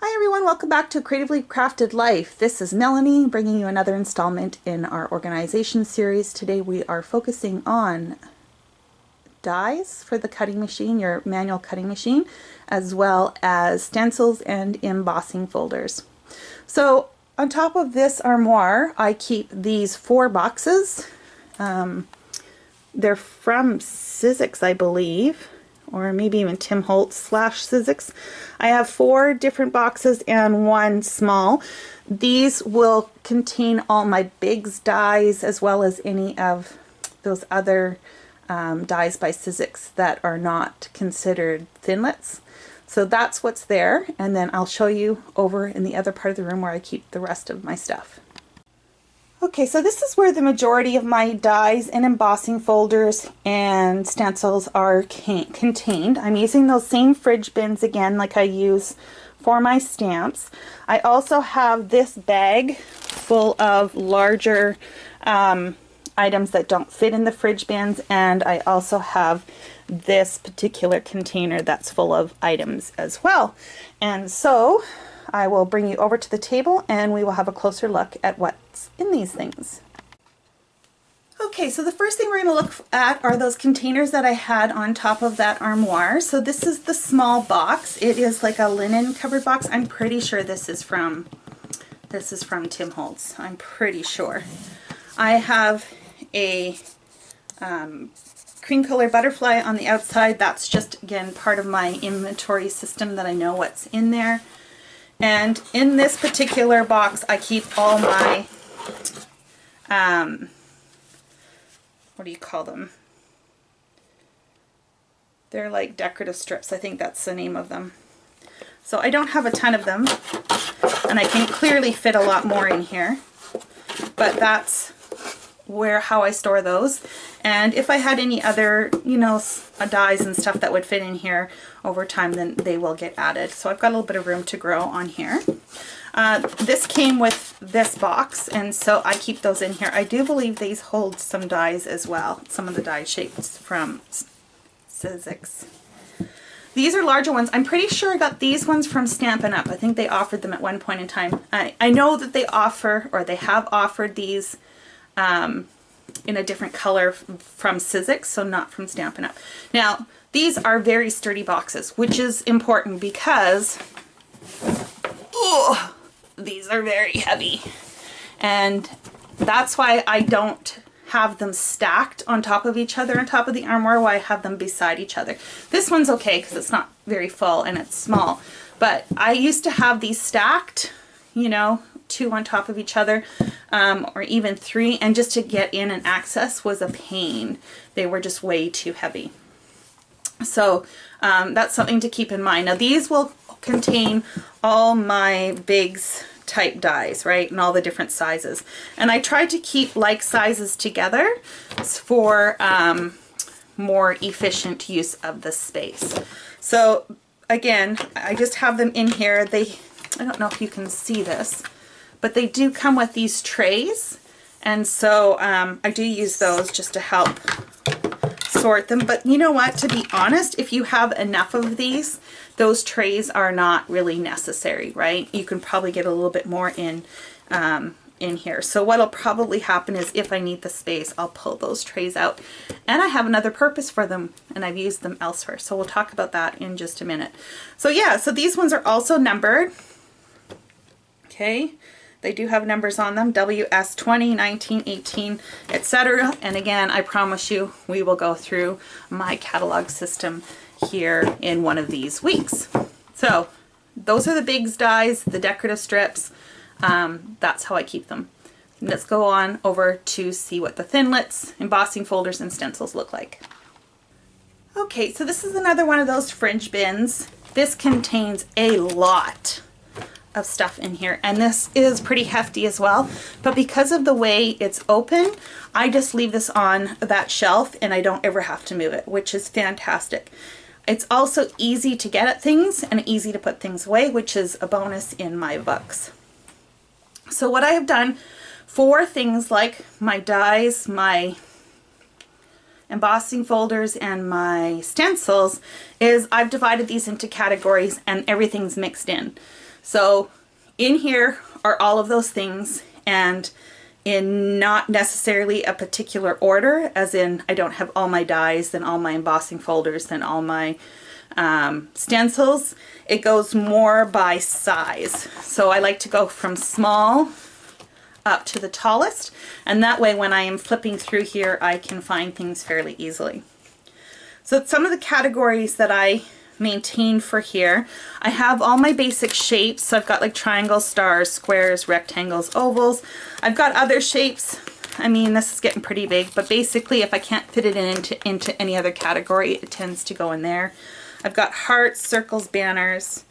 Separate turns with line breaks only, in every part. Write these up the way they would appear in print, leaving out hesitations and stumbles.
Hi everyone, welcome back to Creatively Crafted Life. This is Melanie bringing you another installment in our organization series. Today we are focusing on dies for the cutting machine, your manual cutting machine, as well as stencils and embossing folders. So on top of this armoire, I keep these 4 boxes. They're from Sizzix, I believe, or maybe even Tim Holtz / Sizzix. I have 4 different boxes and 1 small. These will contain all my Bigz dies as well as any of those other dies by Sizzix that are not considered thinlits. So that's what's there, and then I'll show you over in the other part of the room where I keep the rest of my stuff. Okay, so this is where the majority of my dies and embossing folders and stencils are contained. I'm using those same fridge bins again like I use for my stamps. I also have this bag full of larger items that don't fit in the fridge bins, and I also have this particular container that's full of items as well. And so I will bring you over to the table and we will have a closer look at what's in these things. Okay, so the first thing we're going to look at are those containers that I had on top of that armoire. So this is the small box. It is like a linen covered box. I'm pretty sure this is from Tim Holtz. I'm pretty sure. I have a cream color butterfly on the outside. That's just, again, part of my inventory system that I know what's in there. And in this particular box, I keep all my, what do you call them? They're like decorative strips. I think that's the name of them. So I don't have a ton of them, and I can clearly fit a lot more in here, but that's how I store those. And if I had any other, dies and stuff that would fit in here over time, then they will get added. So I've got a little bit of room to grow on here. This came with this box, and so I keep those in here. I do believe these hold some dies as well, some of the die shapes from Sizzix. These are larger ones. I'm pretty sure I got these ones from Stampin' Up. I think they offered them at one point in time. I know that they offer, or they have offered these in a different color from Sizzix, so not from Stampin' Up. Now, these are very sturdy boxes, which is important because these are very heavy. And that's why I don't have them stacked on top of each other on top of the armoire, why I have them beside each other. This one's okay because it's not very full and it's small, but I used to have these stacked, 2 on top of each other, or even 3, and just to get in and access was a pain. They were just way too heavy. So that's something to keep in mind. Now these will contain all my Bigz type dies, right, and all the different sizes. And I tried to keep like sizes together for more efficient use of the space. So again, I just have them in here. I don't know if you can see this, but they do come with these trays, and so I do use those just to help sort them. But you know what, to be honest, if you have enough of these, those trays are not really necessary, right? You can probably get a little bit more in here. So what'll probably happen is if I need the space, I'll pull those trays out, and I have another purpose for them, and I've used them elsewhere. So we'll talk about that in just a minute. So yeah, so these ones are also numbered. Okay, they do have numbers on them, WS20, 19, 18, etc. And again, I promise you we will go through my catalog system here in one of these weeks. So those are the Bigz dies, the decorative strips. That's how I keep them. Let's go on over to see what the thinlits, embossing folders, and stencils look like. Okay, so this is another one of those fridge bins. This contains a lot of stuff in here, and this is pretty hefty as well, but because of the way it's open, I just leave this on that shelf and I don't ever have to move it, which is fantastic. It's also easy to get at things and easy to put things away, which is a bonus in my books. So what I have done for things like my dies, my embossing folders, and my stencils is I've divided these into categories and everything's mixed in. So in here are all of those things, and in not necessarily a particular order, as in I don't have all my dies, then all my embossing folders, then all my stencils. It goes more by size. So I like to go from small up to the tallest, and that way when I am flipping through here I can find things fairly easily. So some of the categories that I maintain for here, I have all my basic shapes. So I've got like triangles, stars, squares, rectangles, ovals. I've got other shapes. I mean, this is getting pretty big, but basically if I can't fit it into any other category, it tends to go in there. I've got hearts, circles, banners.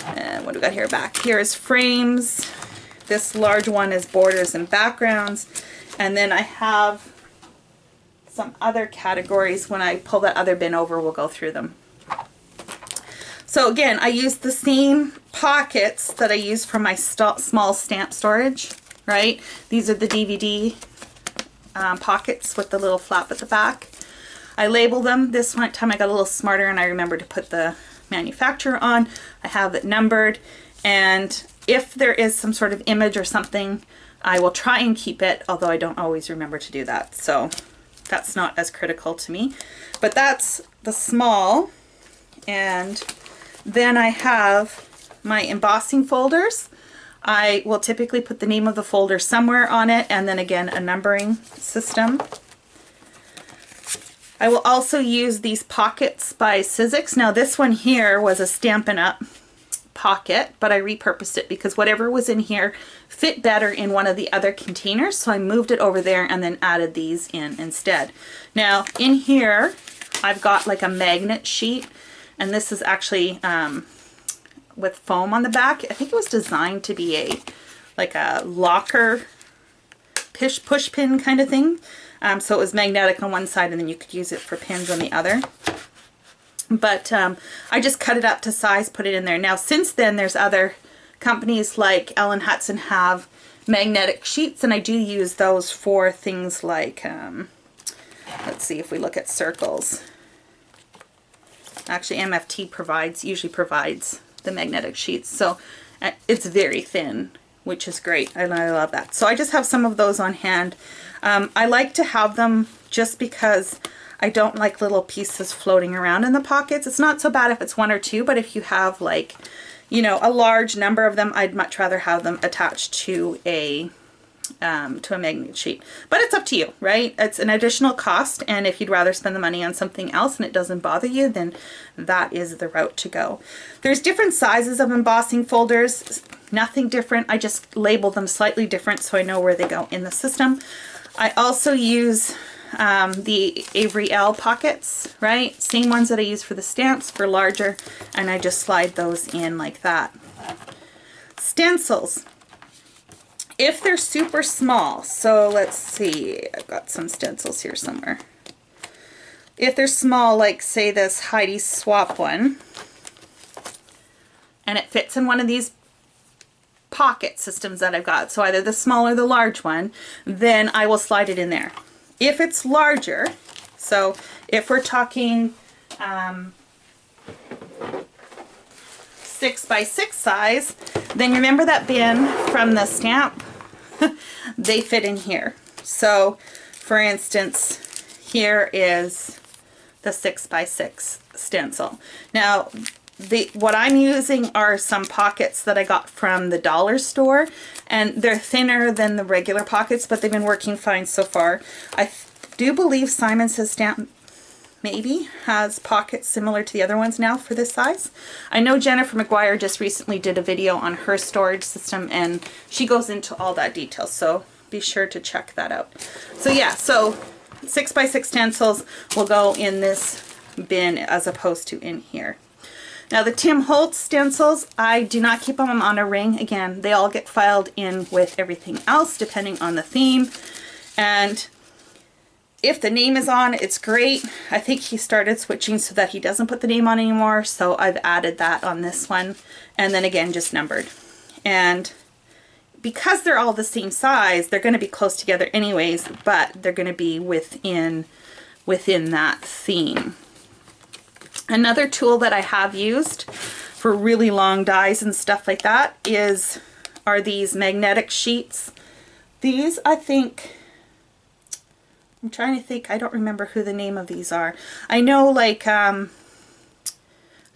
And what do we got here? Back here is frames. This large one is borders and backgrounds. And then I have some other categories. When I pull that other bin over, we'll go through them. So again, I use the same pockets that I use for my small stamp storage, right? These are the DVD pockets with the little flap at the back. I label them. This one time I got a little smarter and I remembered to put the manufacturer on. I have it numbered, and if there is some sort of image or something, I will try and keep it, although I don't always remember to do that. So that's not as critical to me. But that's the small. And then I have my embossing folders. I will typically put the name of the folder somewhere on it, and then again a numbering system. I will also use these pockets by Sizzix. Now this one here was a Stampin' Up! Pocket, but I repurposed it because whatever was in here fit better in one of the other containers, so I moved it over there and then added these in instead. Now in here I've got like a magnet sheet, and this is actually with foam on the back. I think it was designed to be like a locker push pin kind of thing. So it was magnetic on one side and then you could use it for pins on the other. But I just cut it up to size, put it in there. Now since then there's other companies like Ellen Hutson have magnetic sheets, and I do use those for things like, let's see if we look at circles. Actually MFT usually provides the magnetic sheets, so it's very thin, which is great, and I love that. So I just have some of those on hand. I like to have them just because I don't like little pieces floating around in the pockets. It's not so bad if it's one or two, but if you have like, you know, a large number of them, I'd much rather have them attached to a magnet sheet. But it's up to you, right? It's an additional cost, and if you'd rather spend the money on something else and it doesn't bother you, then that is the route to go. There's different sizes of embossing folders, nothing different. I just label them slightly different so I know where they go in the system. I also use the Avery L pockets, right? Same ones that I use for the stamps, for larger, and I just slide those in like that. Stencils. If they're super small, so let's see, I've got some stencils here somewhere. If they're small, like say this Heidi Swap one, and it fits in one of these pocket systems that I've got, so either the small or the large one, then I will slide it in there. If it's larger, so if we're talking 6 by 6 size, then remember that bin from the stamp, they fit in here. So for instance, here is the 6 by 6 stencil. Now what I'm using are some pockets that I got from the dollar store, and they're thinner than the regular pockets, but they've been working fine so far. I do believe Simon Says Stamp maybe has pockets similar to the other ones now for this size. I know Jennifer McGuire just recently did a video on her storage system, and she goes into all that detail, so be sure to check that out. So yeah, so 6 by 6 stencils will go in this bin as opposed to in here. Now the Tim Holtz stencils, I do not keep them on a ring. Again, they all get filed in with everything else depending on the theme, and if the name is on, it's great. I think he started switching so that he doesn't put the name on anymore, so I've added that on this one, and then again just numbered. And because they're all the same size, they're going to be close together anyways, but they're going to be within that theme. Another tool that I have used for really long dies and stuff like that are these magnetic sheets. These, I think, I'm trying to think, I don't remember who the name of these are. I know like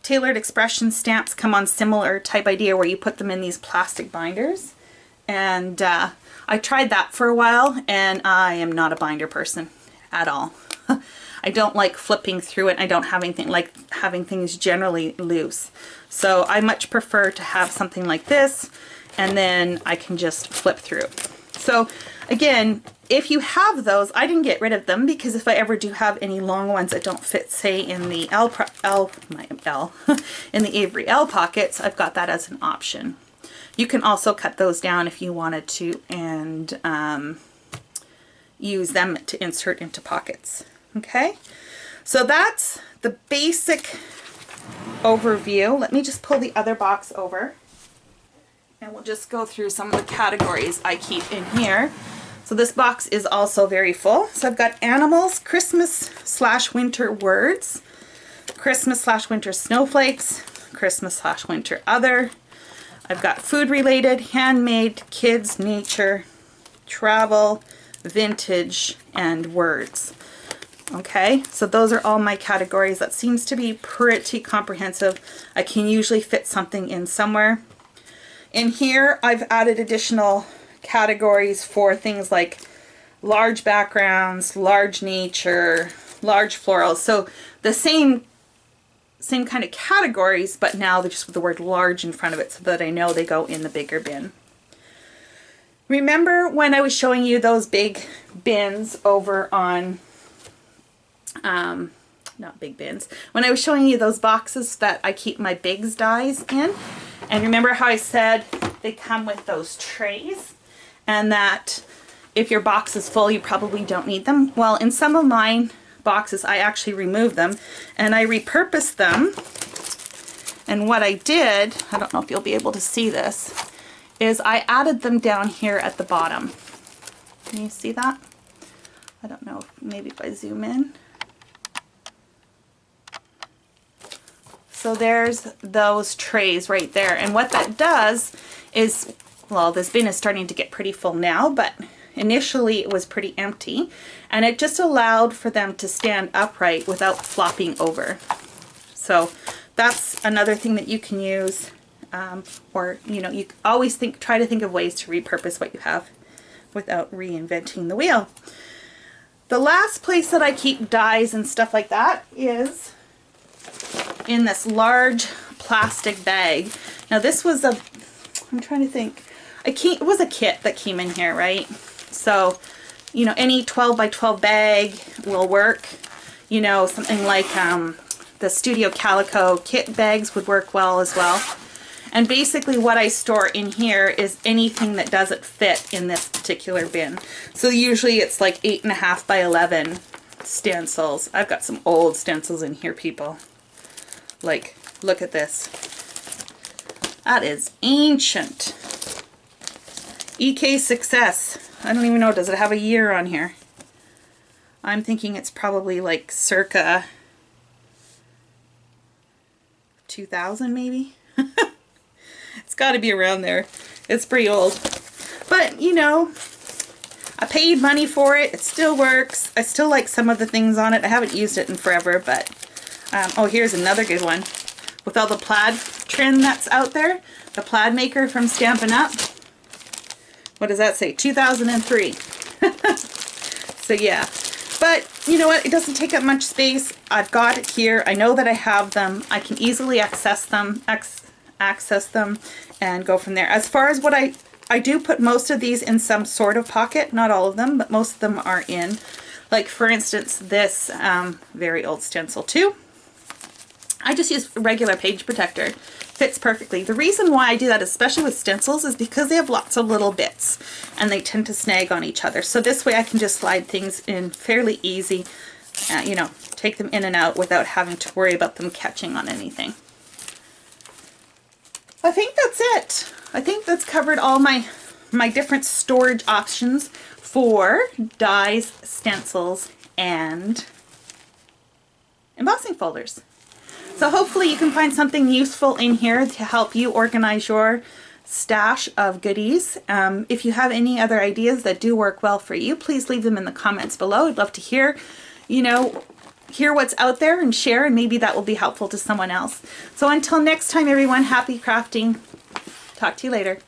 Tailored Expression stamps come on similar type idea where you put them in these plastic binders. And I tried that for a while, and I am not a binder person at all. I don't like flipping through it. I don't have anything like having things generally loose. So I much prefer to have something like this, and then I can just flip through. So again, if you have those, I didn't get rid of them because if I ever do have any long ones that don't fit, say in the in the Avery L pockets, I've got that as an option. You can also cut those down if you wanted to and use them to insert into pockets. Okay, so that's the basic overview. Let me just pull the other box over and we'll just go through some of the categories I keep in here. So this box is also very full. So I've got animals, Christmas/winter words, Christmas/winter snowflakes, Christmas/winter other. I've got food related, handmade, kids, nature, travel, vintage, and words. Okay, so those are all my categories. That seems to be pretty comprehensive. I can usually fit something in somewhere. In here, I've added additional categories for things like large backgrounds, large nature, large florals. So the same kind of categories, but now they're just with the word large in front of it so that I know they go in the bigger bin. Remember when I was showing you those big bins over on not big bins, when I was showing you those boxes that I keep my Bigz dies in, and remember how I said they come with those trays and that if your box is full you probably don't need them? Well, in some of mine boxes I actually removed them and I repurposed them, and what I did, I don't know if you'll be able to see this, is I added them down here at the bottom. Can you see that? I don't know, maybe if I zoom in. So there's those trays right there, and what that does is, well, this bin is starting to get pretty full now, but initially it was pretty empty, and it just allowed for them to stand upright without flopping over. So that's another thing that you can use, or you know, you always try to think of ways to repurpose what you have without reinventing the wheel. The last place that I keep dies and stuff like that is in this large plastic bag. Now this was I'm trying to think, it was a kit that came in here, right? So, you know, any 12 by 12 bag will work. You know, something like the Studio Calico kit bags would work well as well. And basically what I store in here is anything that doesn't fit in this particular bin. So usually it's like 8.5 by 11 stencils. I've got some old stencils in here, people. Like, look at this. That is ancient. EK Success. I don't even know, does it have a year on here? I'm thinking it's probably like circa 2000 maybe. It's got to be around there. It's pretty old. But, you know, I paid money for it. It still works. I still like some of the things on it. I haven't used it in forever, but oh, here's another good one. With all the plaid trim that's out there, the plaid maker from Stampin' Up. What does that say? 2003. So yeah. But you know what? It doesn't take up much space. I've got it here. I know that I have them. I can easily access them and go from there. As far as what I do put most of these in some sort of pocket. Not all of them, but most of them are in. Like for instance, this very old stencil too. I just use a regular page protector. Fits perfectly. The reason why I do that, especially with stencils, is because they have lots of little bits and they tend to snag on each other. So this way I can just slide things in fairly easy, you know, take them in and out without having to worry about them catching on anything. I think that's it. I think that's covered all my different storage options for dies, stencils, and embossing folders. So hopefully you can find something useful in here to help you organize your stash of goodies. If you have any other ideas that do work well for you, please leave them in the comments below. I'd love to hear, hear what's out there and share, and maybe that will be helpful to someone else. So until next time, everyone, happy crafting. Talk to you later.